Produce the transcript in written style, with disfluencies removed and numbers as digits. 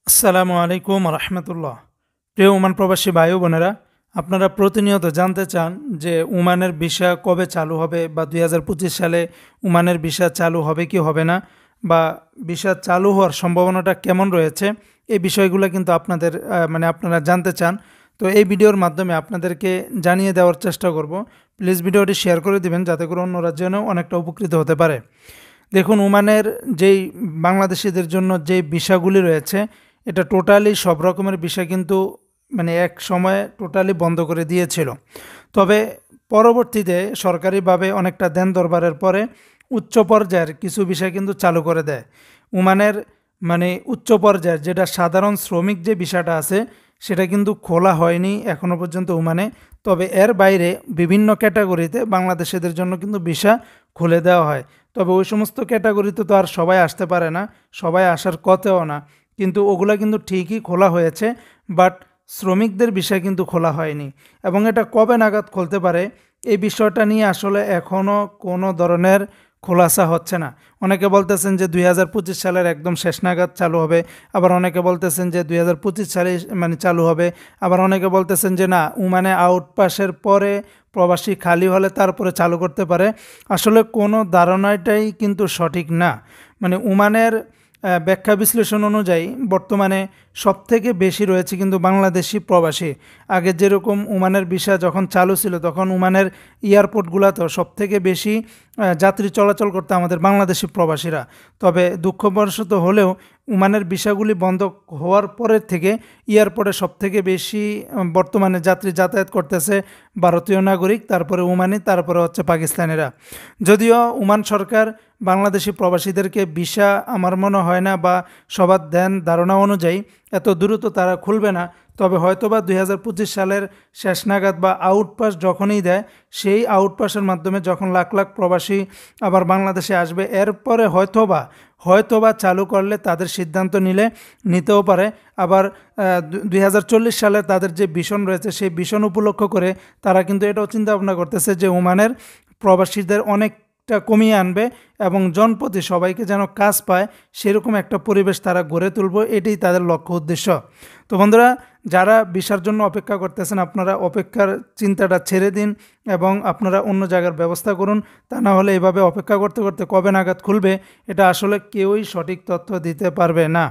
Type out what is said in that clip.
আসসালামু আলাইকুম রহমতুল্লাহ। প্রিয় ওমান প্রবাসী ভাই ও বোনেরা, আপনারা প্রতিনিয়ত জানতে চান যে ওমানের ভিসা কবে চালু হবে বা 2025 সালে ওমানের ভিসা চালু হবে কি হবে না, বা ভিসা চালু হওয়ার সম্ভাবনাটা কেমন রয়েছে। এই বিষয়গুলো কিন্তু আপনারা জানতে চান। তো এই ভিডিওর মাধ্যমে আপনাদেরকে জানিয়ে দেওয়ার চেষ্টা করব। প্লিজ ভিডিওটি শেয়ার করে দিবেন যাতে করে অন্যরা যেন অনেকটা উপকৃত হতে পারে। দেখুন, ওমানের যেই বাংলাদেশিদের জন্য যে ভিসাগুলি রয়েছে, এটা টোটালি সব রকমের ভিসা কিন্তু এক সময়ে টোটালি বন্ধ করে দিয়েছিল। তবে পরবর্তীতে সরকারিভাবে অনেকটা দেন দরবারের পরে উচ্চ পর্যায়ের কিছু বিষয় কিন্তু চালু করে দেয়। ওমানের উচ্চ পর্যায়ের যেটা সাধারণ শ্রমিক যে বিষয়টা আছে, সেটা কিন্তু খোলা হয়নি এখনও পর্যন্ত ওমানে। তবে এর বাইরে বিভিন্ন ক্যাটাগরিতে বাংলাদেশিদের জন্য কিন্তু ভিসা খুলে দেওয়া হয়। তবে ওই সমস্ত ক্যাটাগরিতে তো আর সবাই আসতে পারে না, সবাই আসার কথাও না, কিন্তু ওগুলা কিন্তু ঠিকই খোলা হয়েছে। বাট শ্রমিকদের বিষয় কিন্তু খোলা হয়নি, এবং এটা কবে নাগাদ খুলতে পারে এই বিষয়টা নিয়ে আসলে এখনও কোনো ধরনের খোলাসা হচ্ছে না। অনেকে বলতেছেন যে 2025 সালের একদম শেষ নাগাদ চালু হবে, আবার অনেকে বলতেছেন যে 2025 সালে চালু হবে, আবার অনেকে বলতেছেন যে না, ওমানে আউটপাসের পরে প্রবাসী খালি হলে তারপরে চালু করতে পারে। আসলে কোনো ধারণাটাই কিন্তু সঠিক না। ওমানের ব্যাখ্যা বিশ্লেষণ অনুযায়ী বর্তমানে সবথেকে বেশি রয়েছে কিন্তু বাংলাদেশি প্রবাসী। আগে যেরকম ওমানের ভিসা যখন চালু ছিল, তখন ওমানের এয়ারপোর্টগুলোতেও সবথেকে বেশি যাত্রী চলাচল করতে আমাদের বাংলাদেশি প্রবাসীরা। তবে দুঃখবশত হলেও ওমানের ভিসাগুলি বন্ধ হওয়ার পরের থেকে এয়ারপোর্টে সবথেকে বেশি বর্তমানে যাত্রী যাতায়াত করতেছে ভারতীয় নাগরিক, তারপরে ওমানি, তারপরে হচ্ছে পাকিস্তানিরা। যদিও ওমান সরকার বাংলাদেশি প্রবাসীদেরকে ভিসা, আমার মনে হয় না বা সবার ধারণা অনুযায়ী এত দ্রুত তারা খুলবে না। তবে হয়তোবা 2025 সালের শেষ নাগাদ বা আউটপাস যখনই দেয়, সেই আউটপাসের মাধ্যমে যখন লাখ লাখ প্রবাসী আবার বাংলাদেশে আসবে, এরপরে হয়তোবা চালু করলে তাদের সিদ্ধান্ত নিতেও পারে। আবার 2040 সালে তাদের যে ভিশন রয়েছে, সেই ভিশন উপলক্ষ করে তারা কিন্তু এটাও চিন্তা ভাবনা করতেছে যে ওমানের প্রবাসীদের অনেকটা কমিয়ে আনবে এবং জনপ্রতি সবাইকে যেন কাজ পায় সেরকম একটা পরিবেশ তারা গড়ে তুলবে। এটাই তাদের লক্ষ্য উদ্দেশ্য। তো বন্ধুরা, যারা ভিসার জন্য অপেক্ষা করতেছেন, আপনারা অপেক্ষার চিন্তাটা ছেড়ে দিন এবং আপনারা অন্য জায়গার ব্যবস্থা করুন। তা না হলে এভাবে অপেক্ষা করতে করতে কবে নাগাদ খুলবে, এটা আসলে কেউই সঠিক তথ্য দিতে পারবে না।